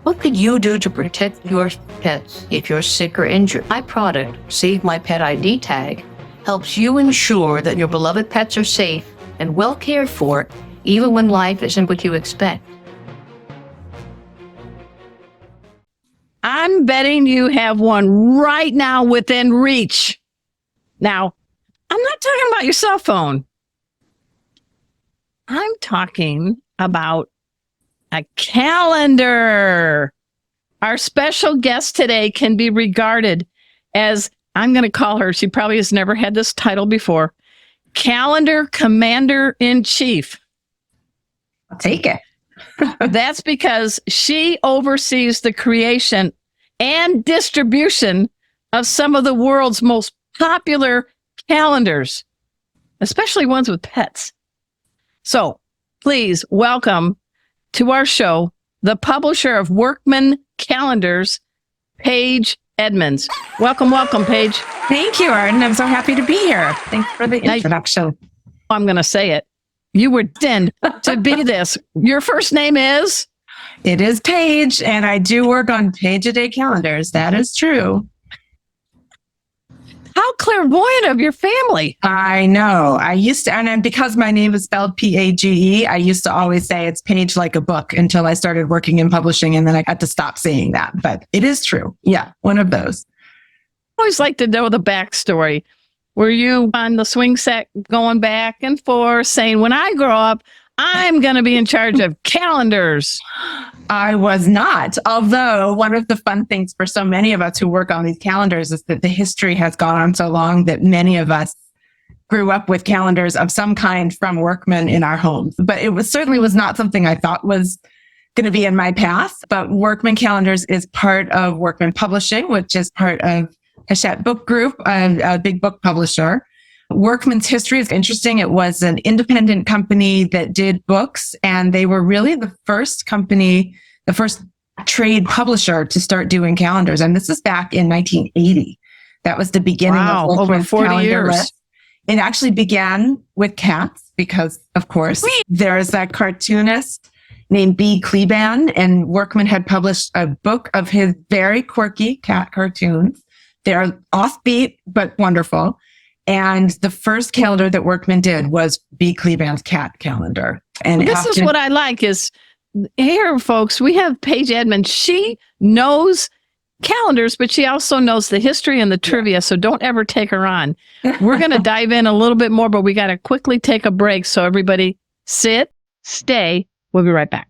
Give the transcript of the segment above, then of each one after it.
What could you do to protect your pets if you're sick or injured? My product, Save My Pet ID tag, helps you ensure that your beloved pets are safe and well cared for, even when life isn't what you expect. I'm betting you have one right now within reach. Now, I'm not talking about your cell phone. I'm talking about a calendar. Our special guest today can be regarded as, I'm going to call her, she probably has never had this title before, Calendar Commander-in-Chief. I'll take it. That's because she oversees the creation and distribution of some of the world's most popular calendars, especially ones with pets. So please welcome to our show the publisher of Workman Calendars, Paige Edmonds. Welcome, Paige. Thank you, Arden. I'm so happy to be here. Thanks for the introduction. I'm going to say it. You were destined to be this. Your first name is? It is Paige, and I do work on page-a-day calendars. That is true. How clairvoyant of your family. I know. I used to, and because my name is spelled P-A-G-E, I used to always say it's page like a book until I started working in publishing, and then I had to stop saying that. But it is true. Yeah, one of those. I always like to know the backstory. Were you on the swing set going back and forth saying, when I grow up, I'm going to be in charge of calendars? I was not. Although one of the fun things for so many of us who work on these calendars is that the history has gone on so long that many of us grew up with calendars of some kind from Workman in our homes. But it certainly was not something I thought was going to be in my path. But Workman Calendars is part of Workman Publishing, which is part of Hachette Book Group, a big book publisher. Workman's history is interesting. It was an independent company that did books, and they were really the first company, the first trade publisher to start doing calendars. And this is back in 1980. That was the beginning of over 40 years. List. It actually began with cats because, of course, there's that cartoonist named B. Kleban, and Workman had published a book of his very quirky cat cartoons. They're offbeat, but wonderful. And the first calendar that Workman did was B. Kleban's cat calendar. And this is what I like is here, folks, we have Paige Edmonds. She knows calendars, but she also knows the history and the trivia. So don't ever take her on. We're going to dive in a little bit more, but we got to quickly take a break. So everybody sit, stay. We'll be right back.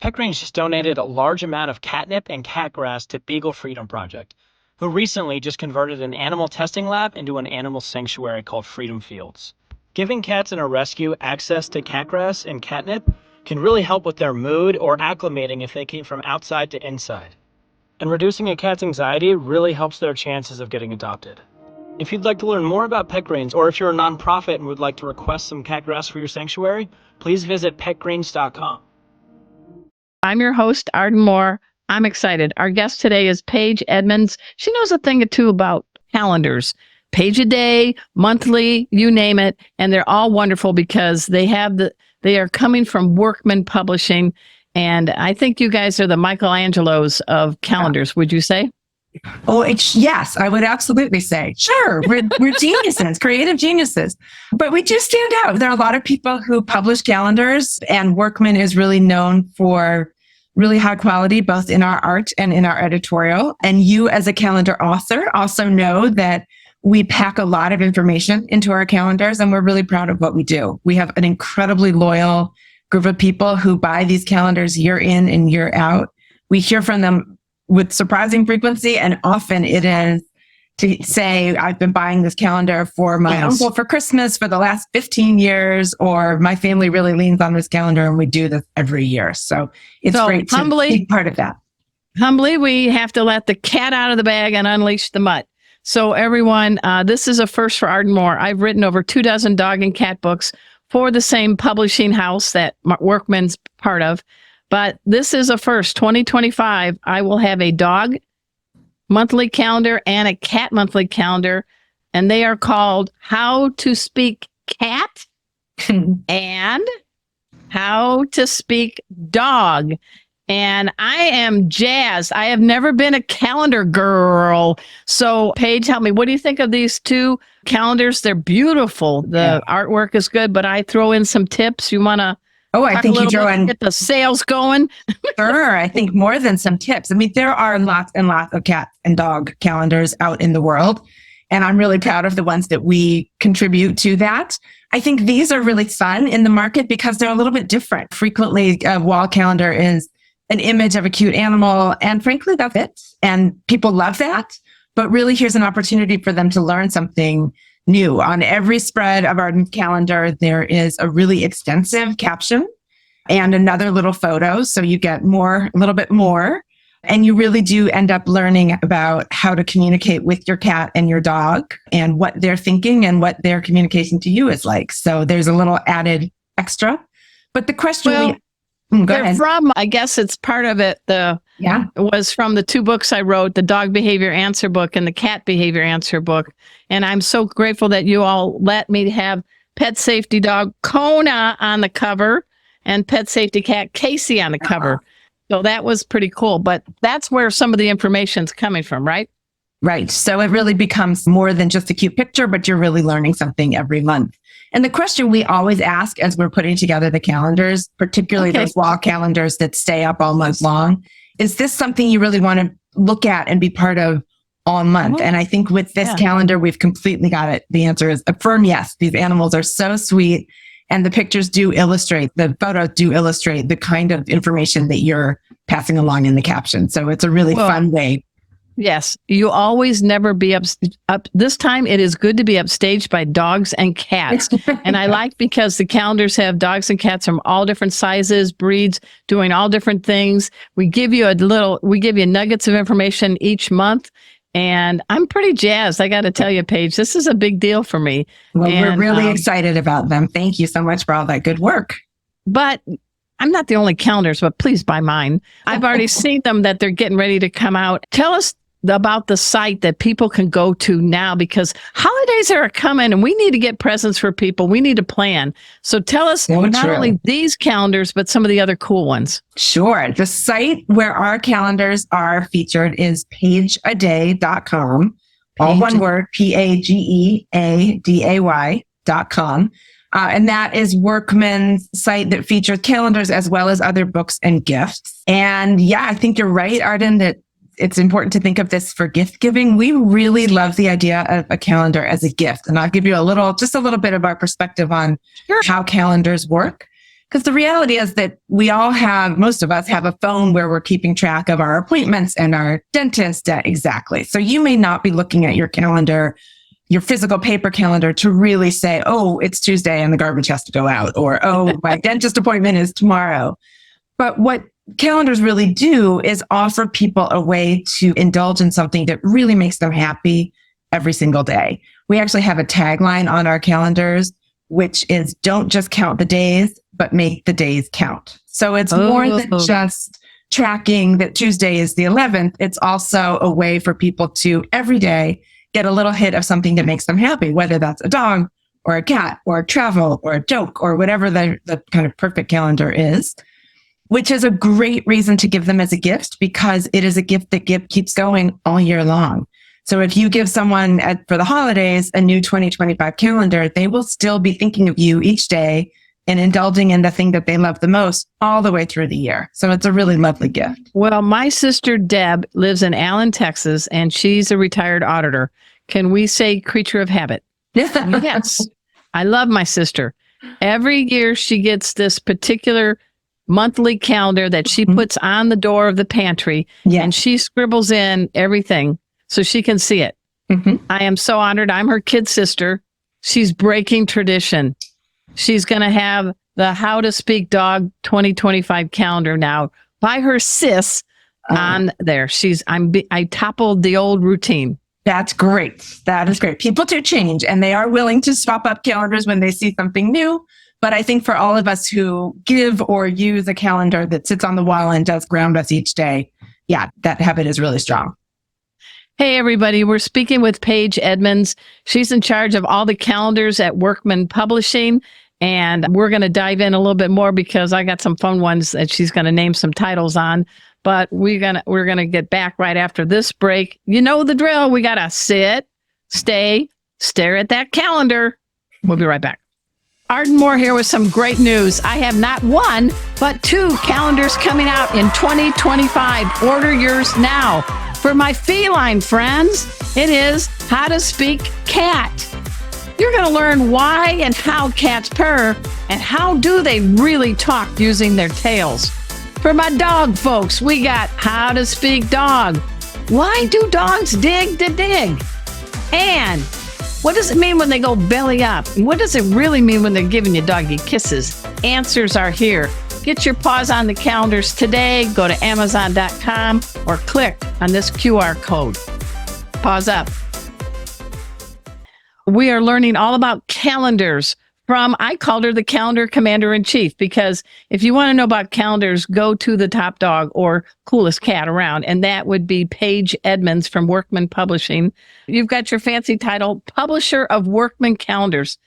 Pet Grange just donated a large amount of catnip and cat grass to Beagle Freedom Project, who recently just converted an animal testing lab into an animal sanctuary called Freedom Fields. Giving cats in a rescue access to cat grass and catnip can really help with their mood or acclimating if they came from outside to inside. And reducing a cat's anxiety really helps their chances of getting adopted. If you'd like to learn more about Pet Grange, or if you're a nonprofit and would like to request some cat grass for your sanctuary, please visit petgrange.com. I'm your host, Arden Moore. I'm excited. Our guest today is Paige Edmonds. She knows a thing or two about calendars, page a day, monthly, you name it. And they're all wonderful because they are coming from Workman Publishing. And I think you guys are the Michelangelos of calendars, would you say? Oh, yes, I would absolutely say. Sure, we're geniuses, creative geniuses. But we do stand out. There are a lot of people who publish calendars, and Workman is really known for really high quality, both in our art and in our editorial. And you as a calendar author also know that we pack a lot of information into our calendars, and we're really proud of what we do. We have an incredibly loyal group of people who buy these calendars year in and year out. We hear from them with surprising frequency, and often it is to say, I've been buying this calendar for my uncle for Christmas for the last 15 years, or my family really leans on this calendar and we do this every year. So it's great to be part of that. Humbly, we have to let the cat out of the bag and unleash the mutt. So everyone, this is a first for Arden Moore. I've written over 24 dog and cat books for the same publishing house that Workman's part of. But this is a first. 2025, I will have a dog monthly calendar and a cat monthly calendar, and they are called How to Speak Cat and How to Speak Dog. And I am jazzed. I have never been a calendar girl. So, Paige, help me. What do you think of these two calendars? They're beautiful. The artwork is good, but I throw in some tips. You want to I think you throw in, get the sales going? Sure. I think more than some tips. I mean, there are lots and lots of cat and dog calendars out in the world. And I'm really proud of the ones that we contribute to that. I think these are really fun in the market because they're a little bit different. Frequently, a wall calendar is an image of a cute animal. And frankly, that's it. And people love that. But really, here's an opportunity for them to learn something new. On every spread of our calendar, there is a really extensive caption and another little photo. So you get a little bit more. And you really do end up learning about how to communicate with your cat and your dog and what they're thinking and what their communication to you is like. So there's a little added extra. But the question go ahead. From, I guess it's part of it. It was from the two books I wrote, the dog behavior answer book and the cat behavior answer book. And I'm so grateful that you all let me have pet safety dog Kona on the cover and pet safety cat Casey on the cover. So that was pretty cool. But that's where some of the information's coming from, right? Right. So it really becomes more than just a cute picture, but you're really learning something every month. And the question we always ask as we're putting together the calendars, particularly those wall calendars that stay up all month long, is this something you really want to look at and be part of all month? And I think with this calendar, we've completely got it. The answer is a firm yes. These animals are so sweet. And the pictures do illustrate, the photos do illustrate the kind of information that you're passing along in the caption. So it's a really fun way. Yes, you always never be up. This time it is good to be upstaged by dogs and cats. And I like because the calendars have dogs and cats from all different sizes, breeds, doing all different things. We give you nuggets of information each month. And I'm pretty jazzed. I got to tell you, Paige, this is a big deal for me. Well, we're really excited about them. Thank you so much for all that good work. But I'm not the only calendars, but please buy mine. I've already seen them that they're getting ready to come out. Tell us about the site that people can go to now, because holidays are coming and we need to get presents for people. We need to plan. So tell us not only these calendars, but some of the other cool ones. Sure. The site where our calendars are featured is pageaday.com. All one word, pageaday.com. And that is Workman's site that features calendars as well as other books and gifts. And I think you're right, Arden, that it's important to think of this for gift giving. We really love the idea of a calendar as a gift. And I'll give you just a little bit of our perspective on how calendars work. Because the reality is that most of us have a phone where we're keeping track of our appointments and our dentist. Exactly. So you may not be looking at your calendar, your physical paper calendar, to really say, oh, it's Tuesday and the garbage has to go out, or, oh, my dentist appointment is tomorrow. But what calendars really do is offer people a way to indulge in something that really makes them happy every single day. We actually have a tagline on our calendars, which is don't just count the days, but make the days count. So it's more than just tracking that Tuesday is the 11th. It's also a way for people to every day get a little hit of something that makes them happy, whether that's a dog or a cat or travel or a joke or whatever the kind of perfect calendar is. Which is a great reason to give them as a gift, because it is a gift that keeps going all year long. So if you give someone for the holidays a new 2025 calendar, they will still be thinking of you each day and indulging in the thing that they love the most all the way through the year. So it's a really lovely gift. Well, my sister Deb lives in Allen, Texas, and she's a retired auditor. Can we say creature of habit? Yes. I love my sister. Every year she gets this particular monthly calendar that she puts on the door of the pantry, and she scribbles in everything so she can see it. I am so honored. I'm her kid sister. She's breaking tradition. She's going to have the How to Speak Dog 2025 calendar now by her sis on there. I toppled the old routine. That's great. That is great. People do change, and they are willing to swap up calendars when they see something new. But I think for all of us who give or use a calendar that sits on the wall and does ground us each day, that habit is really strong. Hey, everybody. We're speaking with Paige Edmonds. She's in charge of all the calendars at Workman Publishing. And we're going to dive in a little bit more because I got some fun ones that she's going to name some titles on. But we're gonna get back right after this break. You know the drill. We got to sit, stay, stare at that calendar. We'll be right back. Arden Moore here with some great news. I have not one, but 2 calendars coming out in 2025. Order yours now. For my feline friends, it is How to Speak Cat. You're going to learn why and how cats purr and how do they really talk using their tails. For my dog folks, we got How to Speak Dog. Why do dogs dig to dig? And what does it mean when they go belly up? And what does it really mean when they're giving you doggy kisses? Answers are here. Get your paws on the calendars today. Go to Amazon.com or click on this QR code. Paws up. We are learning all about calendars from, I called her the calendar commander-in-chief, because if you want to know about calendars, go to the top dog or coolest cat around, and that would be Paige Edmonds from Workman Publishing. You've got your fancy title, Publisher of Workman Calendars.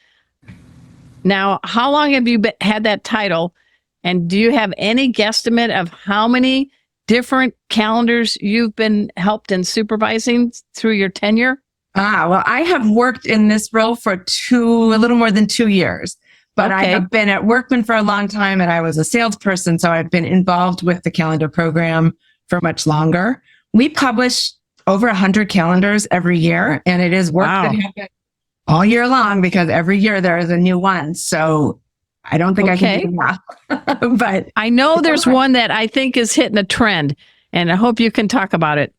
Now, how long have you had that title, and do you have any guesstimate of how many different calendars you've been helped in supervising through your tenure? Well, I have worked in this role for a little more than 2 years, but I have been at Workman for a long time, and I was a salesperson, so I've been involved with the calendar program for much longer. We publish over 100 calendars every year, and it is work that happens all year long because every year there is a new one. So I don't think I can do math, but I know there's one that I think is hitting a trend, and I hope you can talk about it.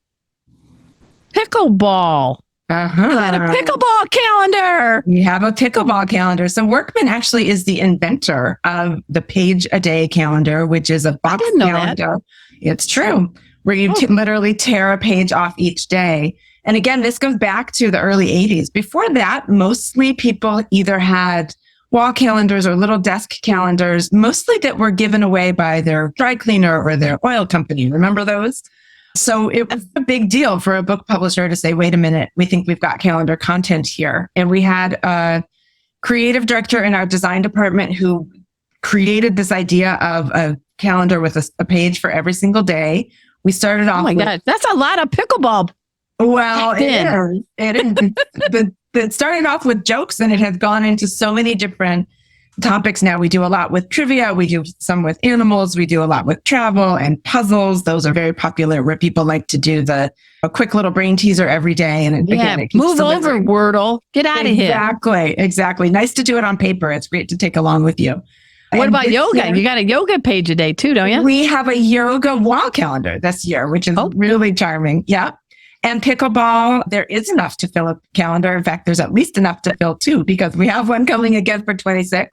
Pickleball. Got a pickleball calendar. We have a pickleball calendar. So Workman actually is the inventor of the Page a Day calendar, which is a box calendar. It's true, where you literally tear a page off each day. And again, this goes back to the early 80s. Before that, mostly people either had wall calendars or little desk calendars, mostly that were given away by their dry cleaner or their oil company. Remember those? So it was a big deal for a book publisher to say, wait a minute, we think we've got calendar content here. And we had a creative director in our design department who created this idea of a calendar with a page for every single day. We started off with, God, that's a lot of pickleball. Well, it started off with jokes, and it has gone into so many different topics now. We do a lot with trivia. We do some with animals. We do a lot with travel and puzzles. Those are very popular, where people like to do a quick little brain teaser every day. And it move over, Wordle. Get out of here. Exactly. Nice to do it on paper. It's great to take along with you. What about yoga? You got a yoga page a day too, don't you? We have a yoga wall calendar this year, which is really charming. Yeah. And pickleball, there is enough to fill a calendar. In fact, there's at least enough to fill 2, because we have one coming again for 26.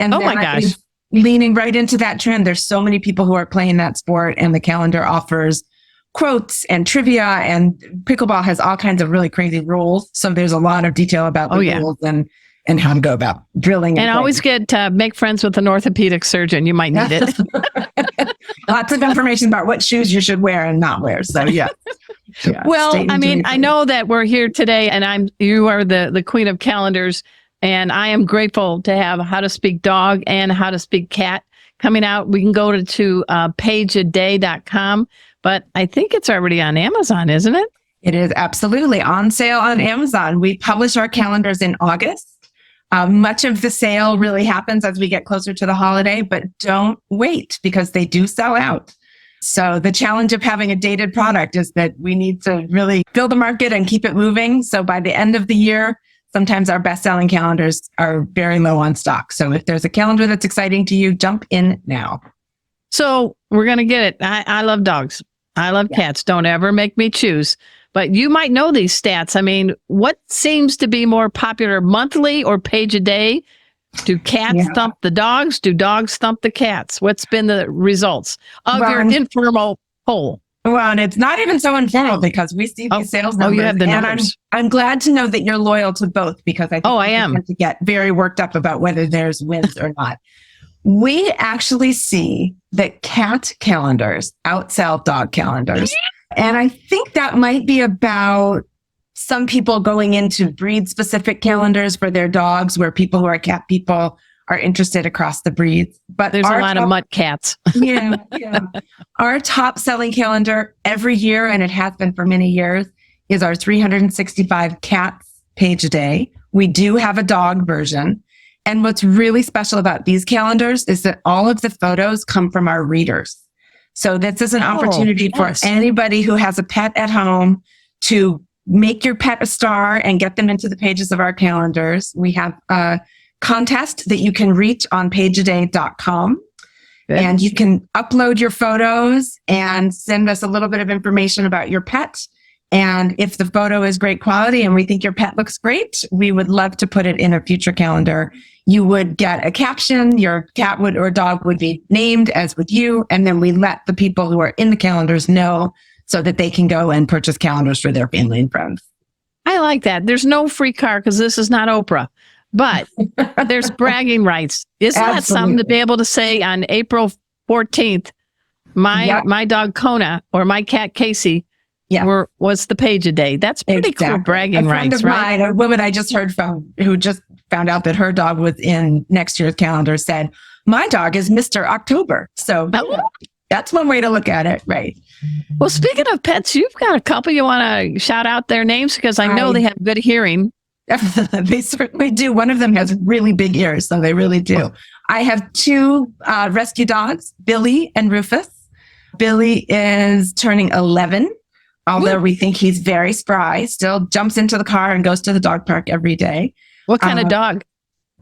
And my gosh, leaning right into that trend. There's so many people who are playing that sport, and the calendar offers quotes and trivia, and pickleball has all kinds of really crazy rules. So there's a lot of detail about the rules and how to go about drilling. And always get to make friends with an orthopedic surgeon. You might need it. Lots of information about what shoes you should wear and not wear. So yeah. Well, I mean, I know that we're here today, and you are the queen of calendars. And I am grateful to have How to Speak Dog and How to Speak Cat coming out. We can go to pageaday.com, but I think it's already on Amazon, isn't it? It is absolutely on sale on Amazon. We publish our calendars in August. Much of the sale really happens as we get closer to the holiday, but don't wait, because they do sell out. So the challenge of having a dated product is that we need to really build the market and keep it moving. So by the end of the year, sometimes our best-selling calendars are very low on stock. So if there's a calendar that's exciting to you, jump in now. So we're going to get it. I love dogs. I love cats. Don't ever make me choose. But you might know these stats. I mean, what seems to be more popular, monthly or page a day? Do cats thump the dogs? Do dogs thump the cats? What's been the results of your informal poll? Well, and it's not even so informal, because we see these sales numbers. You have the numbers. And I'm glad to know that you're loyal to both, because I think I am to get very worked up about whether there's wins or not. We actually see that cat calendars outsell dog calendars. And I think that might be about some people going into breed specific calendars for their dogs, where people who are cat people are interested across the breeds. But There's a lot of mutt cats. Yeah. Our top selling calendar every year, and it has been for many years, is our 365 cats page a day. We do have a dog version. And what's really special about these calendars is that all of the photos come from our readers. So this is an opportunity for anybody who has a pet at home to make your pet a star and get them into the pages of our calendars. We have a contest that you can reach on pageaday.com. Good. And you can upload your photos and send us a little bit of information about your pet. And if the photo is great quality and we think your pet looks great, we would love to put it in a future calendar. You would get a caption, your cat would or dog would be named, as would you. And then we let the people who are in the calendars know so that they can go and purchase calendars for their family and friends. I like that. There's no free car because this is not Oprah, but there's bragging rights. Isn't that something to be able to say on April 14th, my dog Kona or my cat Casey was the page a day? That's pretty cool bragging rights, right? A woman I just heard from who just found out that her dog was in next year's calendar said, my dog is Mr. October. So that's one way to look at it, right? Well, speaking of pets, you've got a couple you want to shout out their names because I know they have good hearing. They certainly do. One of them has really big ears, so they really do. I have two rescue dogs, Billy and Rufus. Billy is turning 11. Although we think he's very spry, still jumps into the car and goes to the dog park every day. What kind of dog?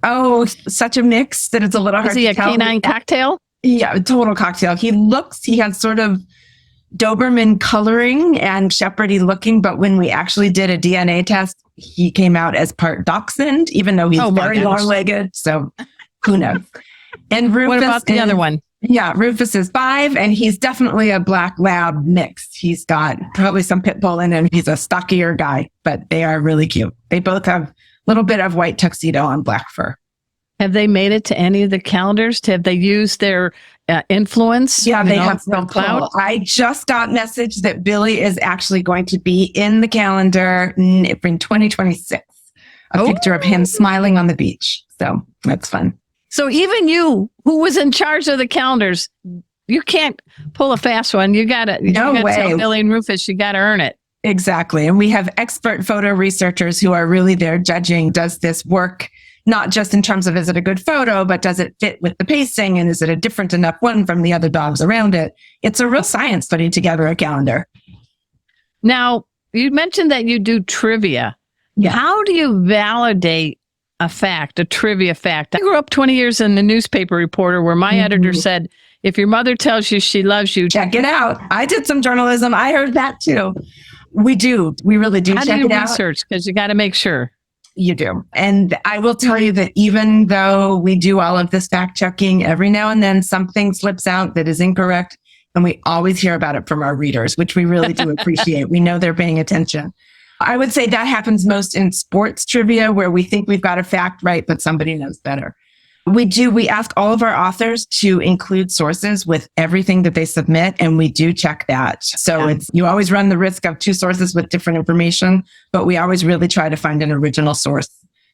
Oh, such a mix that it's a little hard to tell. Is he a canine cocktail? Yeah, a total cocktail. He has sort of Doberman coloring and Shepherdy looking, but when we actually did a DNA test, he came out as part dachshund, even though he's very long-legged. So who knows? And Rufus. What about the other one? Yeah, Rufus is 5, and he's definitely a black lab mix. He's got probably some pit bull in him. He's a stockier guy, but they are really cute. They both have a little bit of white tuxedo and black fur. Have they made it to any of the calendars? Have they used their influence? Yeah, they have no clout. I just got message that Billy is actually going to be in the calendar in 2026. A picture of him smiling on the beach. So that's fun. So even you, who was in charge of the calendars, you can't pull a fast one. You got to tell Billy and Rufus, you got to earn it. Exactly. And we have expert photo researchers who are really there judging, does this work, not just in terms of is it a good photo, but does it fit with the pacing and is it a different enough one from the other dogs around it? It's a real science putting together a calendar. Now, you mentioned that you do trivia. Yeah. How do you validate a trivia fact? I grew up 20 years in the newspaper reporter where my editor said, if your mother tells you she loves you, check it out. I did some journalism. I heard that too. We do. We really do. How do you research? Because you got to make sure. You do. And I will tell you that even though we do all of this fact checking, every now and then something slips out that is incorrect. And we always hear about it from our readers, which we really do appreciate. We know they're paying attention. I would say that happens most in sports trivia where we think we've got a fact right, but somebody knows better. We ask all of our authors to include sources with everything that they submit, and we do check that. So you always run the risk of two sources with different information, but we always really try to find an original source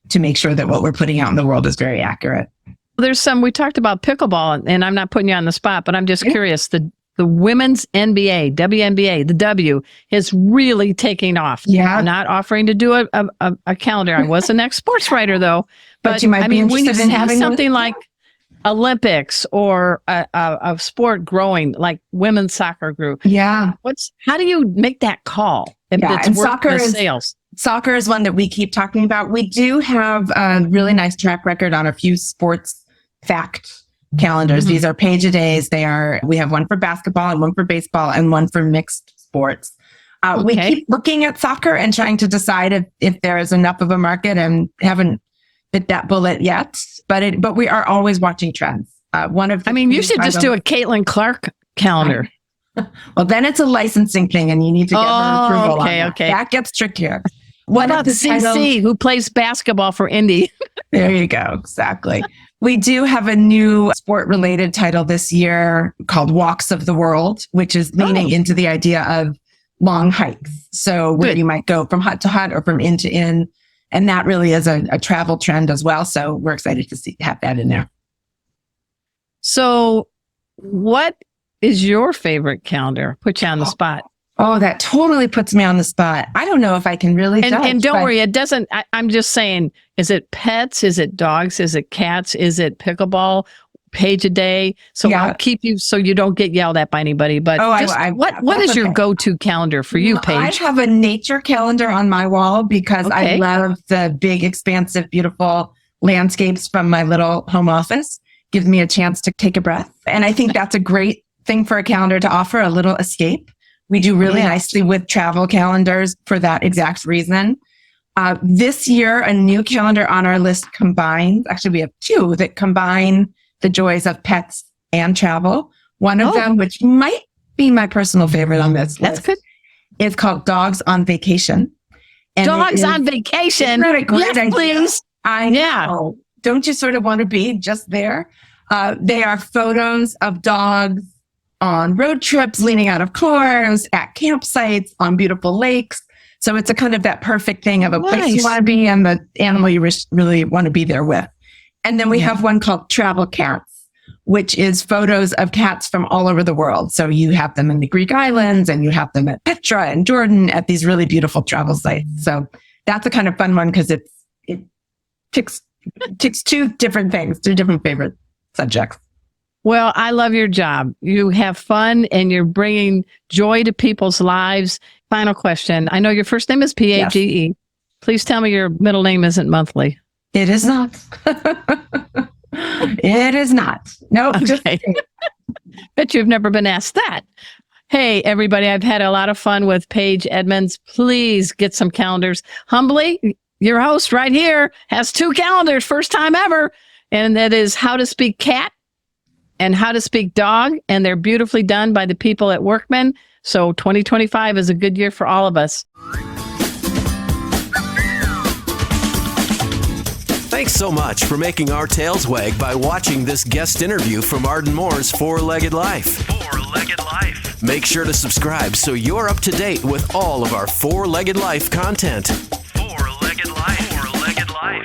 to make sure that what we're putting out in the world is very accurate. There's we talked about pickleball, and I'm not putting you on the spot, but I'm just curious. The women's NBA, WNBA, the W is really taking off. Yeah. I'm not offering to do a calendar. I was an ex-sports writer though. But you might be interested in having something like Olympics or a sport growing like women's soccer group. Yeah. How do you make that call? And soccer is one that we keep talking about. We do have a really nice track record on a few sports fact calendars. These are page a days. We have one for basketball and one for baseball and one for mixed sports. We keep looking at soccer and trying to decide if there is enough of a market, and haven't bit that bullet yet, but we are always watching trends. You should just do a Caitlin Clark calendar. Well, then it's a licensing thing and you need to get her approval on that. Okay. That gets trickier. What about CC, who plays basketball for Indy? There you go. Exactly. We do have a new sport-related title this year called Walks of the World, which is leaning into the idea of long hikes. So where you might go from hut to hut or from inn to inn And that really is a travel trend as well. So we're excited to have that in there. So what is your favorite calendar? Put you on the spot. Oh, that totally puts me on the spot. I don't know if I can really judge. And don't worry, it doesn't. I'm just saying, is it pets? Is it dogs? Is it cats? Is it pickleball? Page a day. So Yeah. I'll keep you so you don't get yelled at by anybody. But what is your go-to calendar for you, Paige? I have a nature calendar on my wall because I love the big, expansive, beautiful landscapes from my little home office. Gives me a chance to take a breath. And I think that's a great thing for a calendar to offer, a little escape. We do really nicely with travel calendars for that exact reason. This year, a new calendar on our list combines, actually we have two that combine the joys of pets and travel. One of them, which might be my personal favorite on this list, is called Dogs on Vacation. And Dogs on Vacation? Isn't that a great idea? Please. I know. Don't you sort of want to be just there? They are photos of dogs on road trips, leaning out of cars, at campsites, on beautiful lakes. So it's a kind of that perfect thing of a place you want to be and the animal you really want to be there with. And then we have one called Travel Cats, which is photos of cats from all over the world. So you have them in the Greek islands and you have them at Petra and Jordan at these really beautiful travel sites. So that's a kind of fun one because it ticks two different things, two different favorite subjects. Well, I love your job. You have fun and you're bringing joy to people's lives. Final question. I know your first name is Page. Yes. Please tell me your middle name isn't monthly. It is not. It is not. No, okay. Bet you've never been asked that. Hey, everybody, I've had a lot of fun with Paige Edmonds. Please get some calendars. Humbly, your host right here has two calendars, first time ever. And that is How to Speak Cat and How to Speak Dog. And they're beautifully done by the people at Workman. So 2025 is a good year for all of us. Thanks so much for making our tails wag by watching this guest interview from Arden Moore's Four-Legged Life. Four-Legged Life. Make sure to subscribe so you're up to date with all of our Four-Legged Life content. Four-Legged Life. Four-Legged Life.